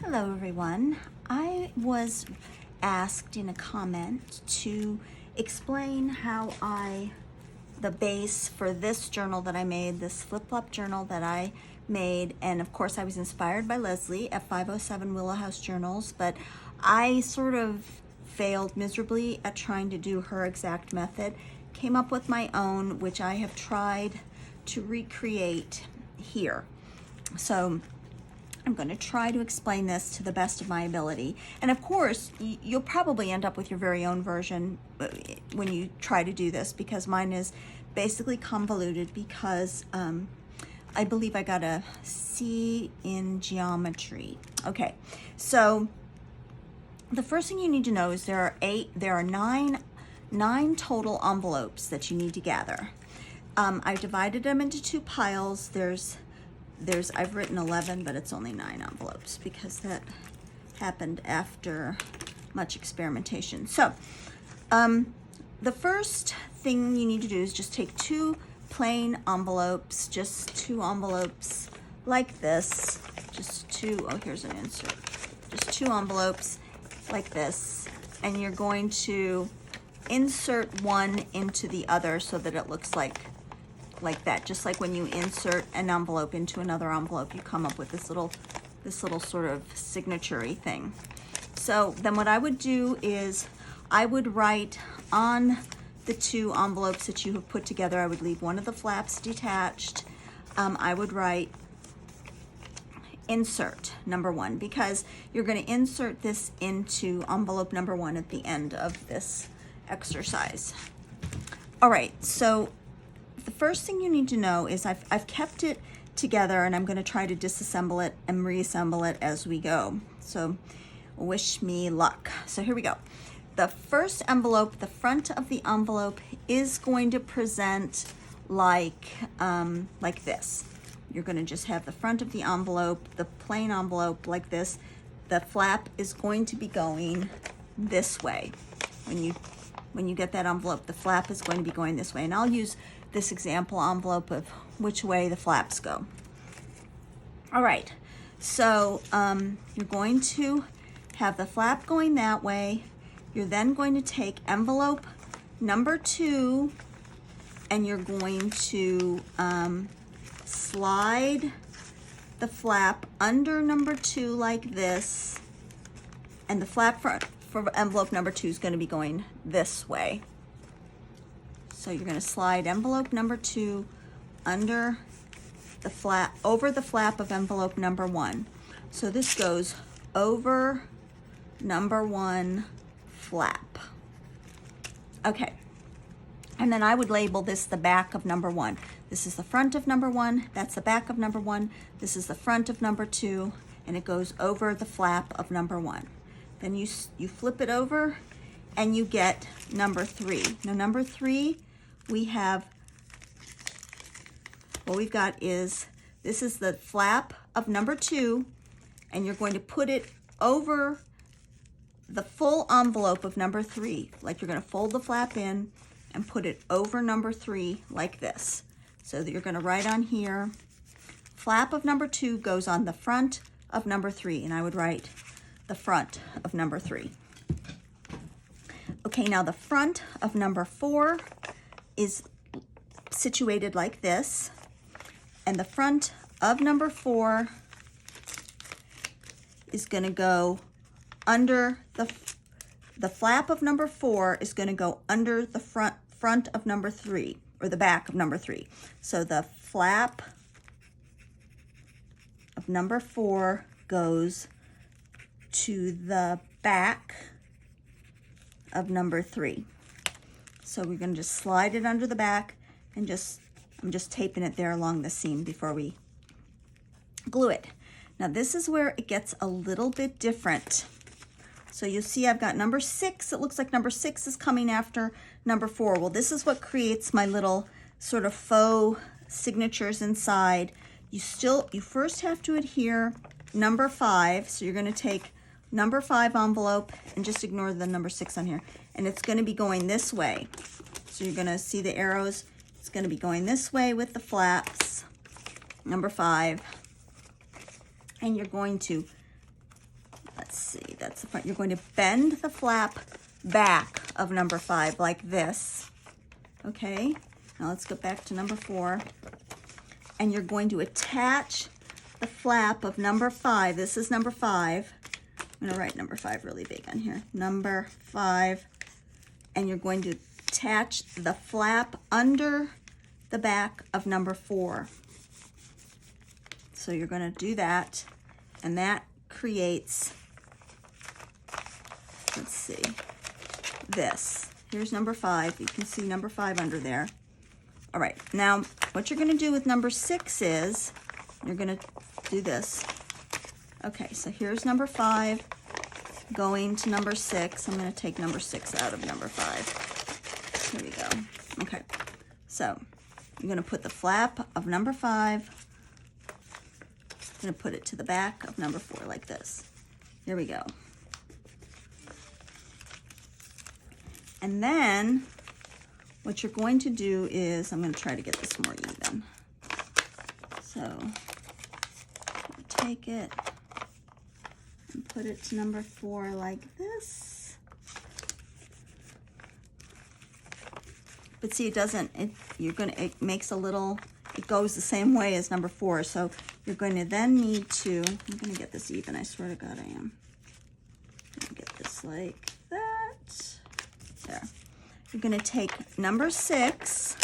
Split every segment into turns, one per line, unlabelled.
Hello everyone. I was asked in a comment to explain how the base for this journal that I made, this flip-flop journal that I made, and of course I was inspired by Leslie at 507 Willow House Journals, but I sort of failed miserably at trying to do her exact method, came up with my own, which I have tried to recreate here. So I'm going to try to explain this to the best of my ability. And of course, you'll probably end up with your very own version when you try to do this, because mine is basically convoluted because I believe I got a C in geometry. Okay, so the first thing you need to know is there are nine total envelopes that you need to gather. I divided them into two piles. I've written 11, but it's only 9 envelopes because that happened after much experimentation. So the first thing you need to do is just take two plain envelopes, just 2 envelopes like this, just 2, oh, here's an insert, just 2 envelopes like this, and you're going to insert one into the other so that it looks like that. Just like when you insert an envelope into another envelope, you come up with this little sort of signature-y thing. So then what I would do is I would write on the 2 envelopes that you have put together, I would leave one of the flaps detached. I would write insert number 1, because you're going to insert this into envelope number 1 at the end of this exercise. All right, so the first thing you need to know is I've kept it together, and I'm going to try to disassemble it and reassemble it as we go. So wish me luck. So here we go. The first envelope, the front of the envelope is going to present like this. You're going to just have the front of the envelope, the plain envelope like this. The flap is going to be going this way. When you get that envelope, the flap is going to be going this way. And I'll use this example envelope of which way the flaps go. All right, so you're going to have the flap going that way. You're then going to take envelope number 2, and you're going to slide the flap under number 2 like this, and the flap for envelope number 2 is going to be going this way. So you're going to slide envelope number 2 under the flap, over the flap of envelope number 1. So this goes over number 1 flap. Okay. And then I would label this the back of number 1. This is the front of number 1. That's the back of number 1. This is the front of number 2, and it goes over the flap of number 1. Then you flip it over, and you get number 3. Now number 3, we have, what we've got is, this is the flap of number 2, and you're going to put it over the full envelope of number 3. Like you're going to fold the flap in and put it over number 3 like this. So that you're going to write on here, flap of number 2 goes on the front of number 3, and I would write the front of number 3. Okay, now the front of number 4 is situated like this, and the front of number 4 is going to go under the flap of number 4 is going to go under the front of number 3, or the back of number 3. So the flap of number 4 goes to the back of number 3. So we're going to just slide it under the back, and I'm just taping it there along the seam before we glue it. Now this is where it gets a little bit different. So you'll see I've got number 6. It looks like number 6 is coming after number 4. Well, this is what creates my little sort of faux signatures inside. You first have to adhere number 5. So you're going to take number 5 envelope and just ignore the number 6 on here. And it's going to be going this way. So you're going to see the arrows. It's going to be going this way with the flaps, number 5. And you're going to let's see, that's the front. You're going to bend the flap back of number 5 like this. Okay, now let's go back to number 4. And you're going to attach the flap of number 5. This is number 5. I'm gonna write number 5 really big on here. Number 5. And you're going to attach the flap under the back of number 4. So you're gonna do that, and that creates, let's see, this. Here's number 5. You can see number 5 under there. All right, now what you're gonna do with number 6 is, you're gonna do this. Okay, so here's number 5 going to number 6. I'm gonna take number 6 out of number 5. Here we go. Okay, so you're gonna put the flap of number 5, I'm gonna put it to the back of number 4 like this. Here we go. And then what you're going to do is, I'm going to try to get this more even. So take it and put it to number 4 like this. But see, it doesn't, it makes a little, it goes the same way as number 4. So you're going to then need to, I'm going to get this even, I swear to God I am. I'm going to get this like that. There. You're going to take number 6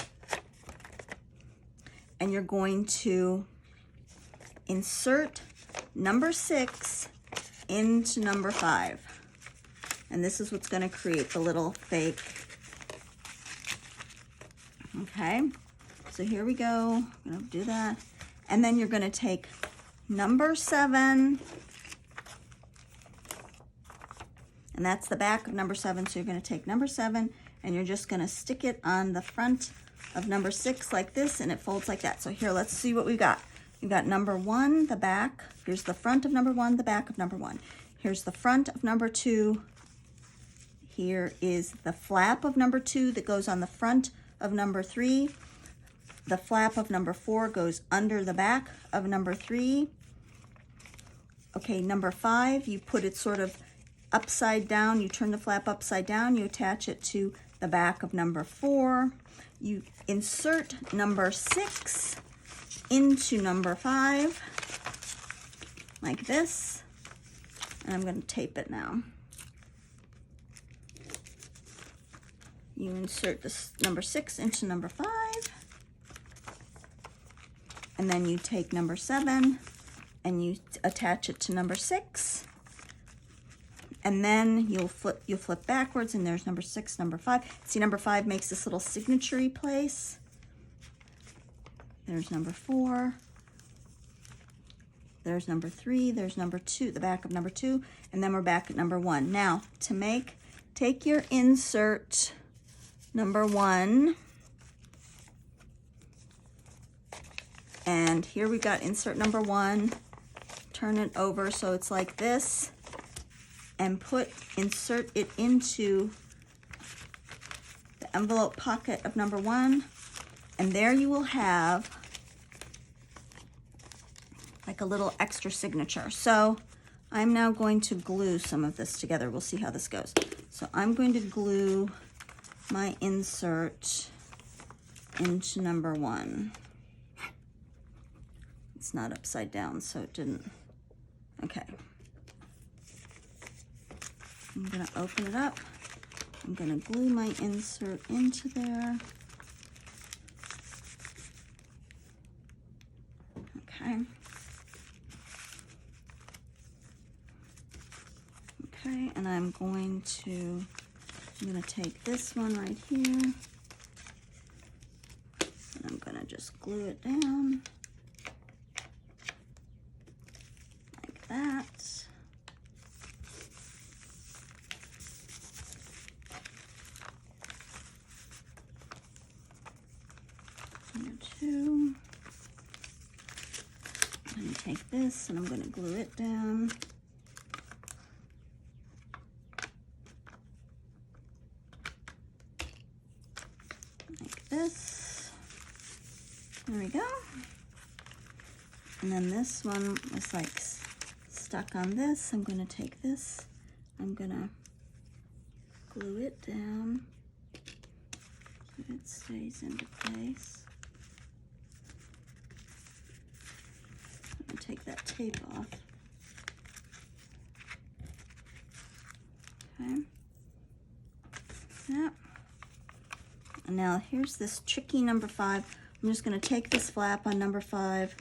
and you're going to insert number 6 into number 5. And this is what's going to create the little fake. Okay, so here we go. I'm going to do that. And then you're going to take number 7, and that's the back of number 7. So you're going to take number 7 and you're just going to stick it on the front of number 6 like this, and it folds like that. So here, let's see what we got. You've got number 1, the back. Here's the front of number 1, the back of number 1. Here's the front of number 2. Here is the flap of number 2 that goes on the front of number 3. The flap of number 4 goes under the back of number 3. Okay, number 5, you put it sort of upside down. You turn the flap upside down. You attach it to the back of number 4. You insert number 6 into number 5 like this. And I'm going to tape it now. You insert this number 6 into number 5. And then you take number 7 and you attach it to number 6. And then you'll flip backwards, and there's number 6, number 5. See, number 5 makes this little signature-y place. There's number 4. There's number 3. There's number 2, the back of number 2. And then we're back at number 1. Now, to take your insert number 1. And here we got insert number 1. Turn it over so it's like this. And insert it into the envelope pocket of number 1. And there you will have like a little extra signature. So I'm now going to glue some of this together. We'll see how this goes. So I'm going to glue my insert into number 1. It's not upside down, so it didn't. Okay. I'm going to open it up. I'm going to glue my insert into there. Okay. Okay, and I'm going to take this one right here. And I'm going to just glue it down. Like that. Two. I'm going to take this and I'm going to glue it down. Like this. There we go. And then this one is like stuck on this. I'm going to take this, I'm going to glue it down so it stays into place. I'm going to take that tape off. Okay. Yep. And now here's this tricky number 5. I'm just going to take this flap on number 5.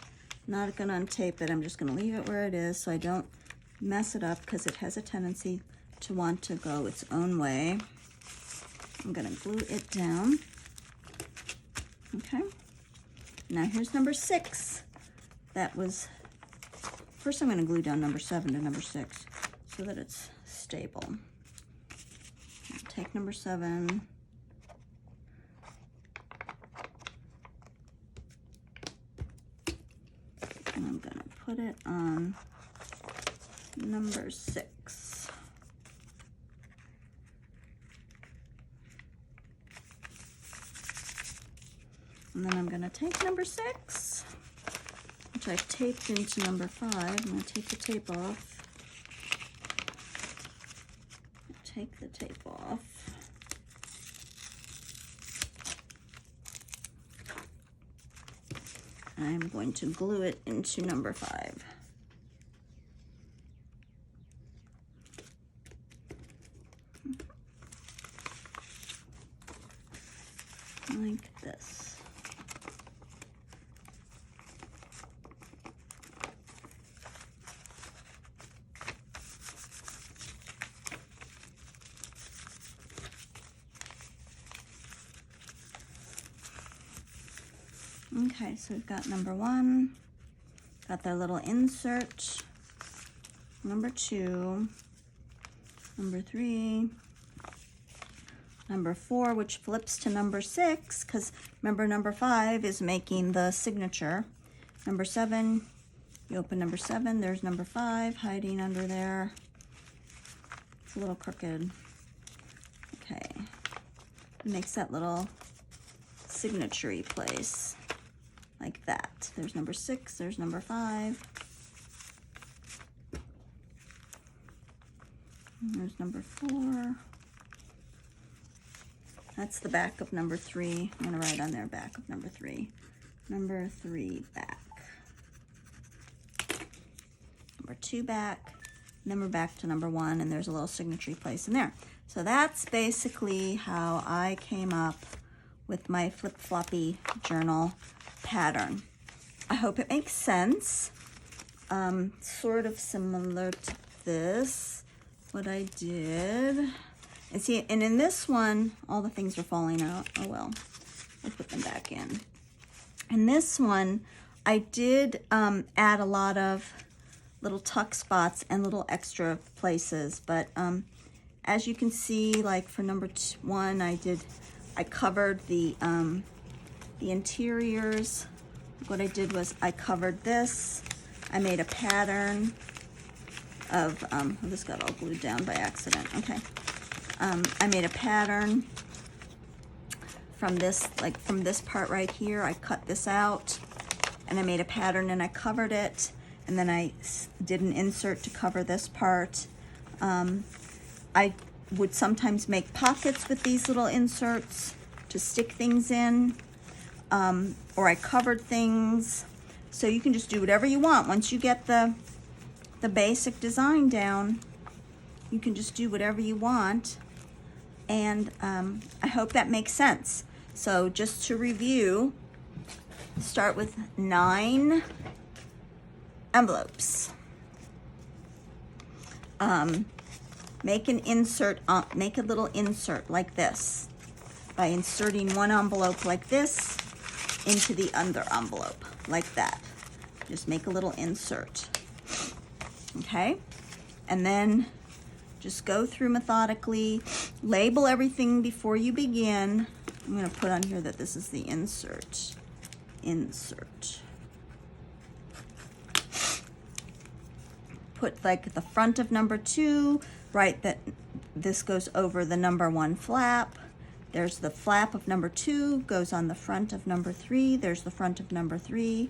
Not going to untape it. I'm just going to leave it where it is so I don't mess it up because it has a tendency to want to go its own way. I'm going to glue it down. Okay. Now here's number 6. That was, first I'm going to glue down number 7 to number 6 so that it's stable. Take number 7. And I'm going to put it on number 6. And then I'm going to take number 6, which I've taped into number 5. I'm going to take the tape off. Take the tape off. I'm going to glue it into number 5. Like this. Okay, so we've got number 1, got their little insert, number 2, number 3, number 4, which flips to number 6, because remember number 5 is making the signature. Number 7, you open number 7, there's number 5 hiding under there. It's a little crooked. Okay, it makes that little signature-y place. Like that. There's number 6, there's number 5. And there's number 4. That's the back of number 3. I'm going to write on there, back of number 3. Number 3 back. Number 2 back. And then we're back to number 1, and there's a little signature place in there. So that's basically how I came up with my flip-floppy journal pattern. I hope it makes sense. Sort of similar to this, what I did. And see, and in this one, all the things are falling out. Oh well, I'll put them back in. In this one, I did add a lot of little tuck spots and little extra places, but as you can see, like for number 1, I covered the interiors. What I did was I covered this. I made a pattern of, this got all glued down by accident, okay. I made a pattern from this, like from this part right here. I cut this out and I made a pattern and I covered it, and then I did an insert to cover this part. I would sometimes make pockets with these little inserts to stick things in, or I covered things. So you can just do whatever you want. Once you get the basic design down, you can just do whatever you want. And I hope that makes sense. So just to review, start with 9 envelopes. Make an insert, make a little insert like this by inserting one envelope like this into the other envelope like that. Just make a little insert. Okay, and then just go through methodically, label everything before you begin. I'm going to put on here that this is the insert. Put like the front of number 2, write that this goes over the number 1 flap. There's the flap of number 2, goes on the front of number 3. There's the front of number 3.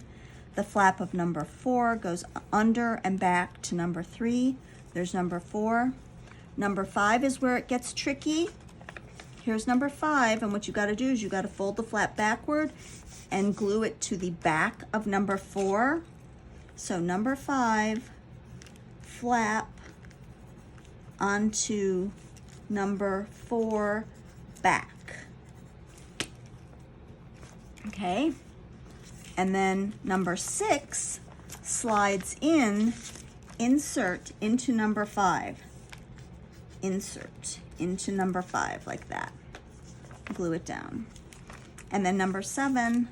the flap of number 4 goes under and back to number 3. There's number 4. Number 5 is where it gets tricky. Here's number 5, and what you got to do is you got to fold the flap backward and glue it to the back of number 4. So number 5, flap onto number 4 back. Okay, and then number 6 slides in, insert into number 5. Insert into number 5 like that. Glue it down. And then number 7,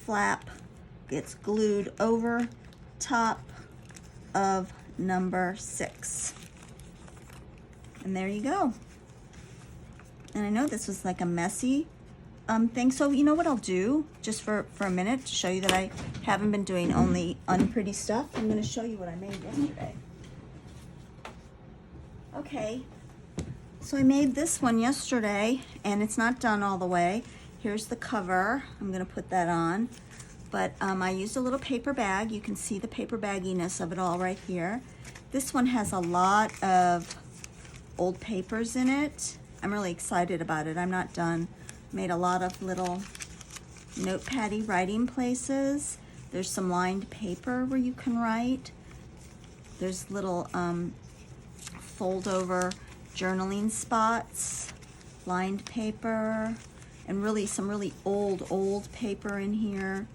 flap gets glued over top of number 6. And there you go. And I know this was like a messy thing, so you know what I'll do, just for a minute, to show you that I haven't been doing only unpretty stuff. I'm going to show you what I made yesterday. Okay, so I made this one yesterday, and it's not done all the way. Here's the cover. I'm going to put that on. But I used a little paper bag. You can see the paper bagginess of it all right here. This one has a lot of old papers in it. I'm really excited about it. I'm not done. Made a lot of little notepaddy writing places. There's some lined paper where you can write. There's little fold over journaling spots, lined paper, and really some really old paper in here.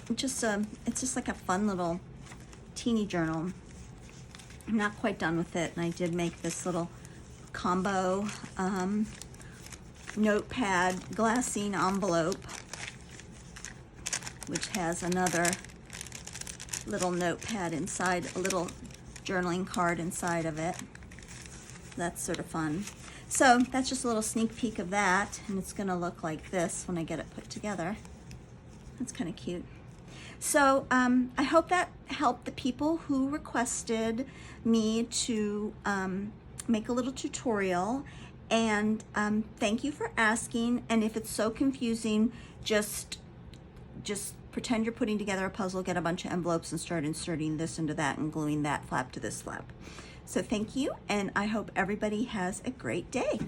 It's just like a fun little teeny journal. I'm not quite done with it, and I did make this little combo notepad glassine envelope, which has another little notepad inside, a little journaling card inside of it. That's sort of fun. So that's just a little sneak peek of that, and it's gonna look like this when I get it put together. That's kind of cute. So I hope that helped the people who requested me to make a little tutorial, and thank you for asking. And if it's so confusing, just pretend you're putting together a puzzle, get a bunch of envelopes and start inserting this into that and gluing that flap to this flap. So thank you, and I hope everybody has a great day.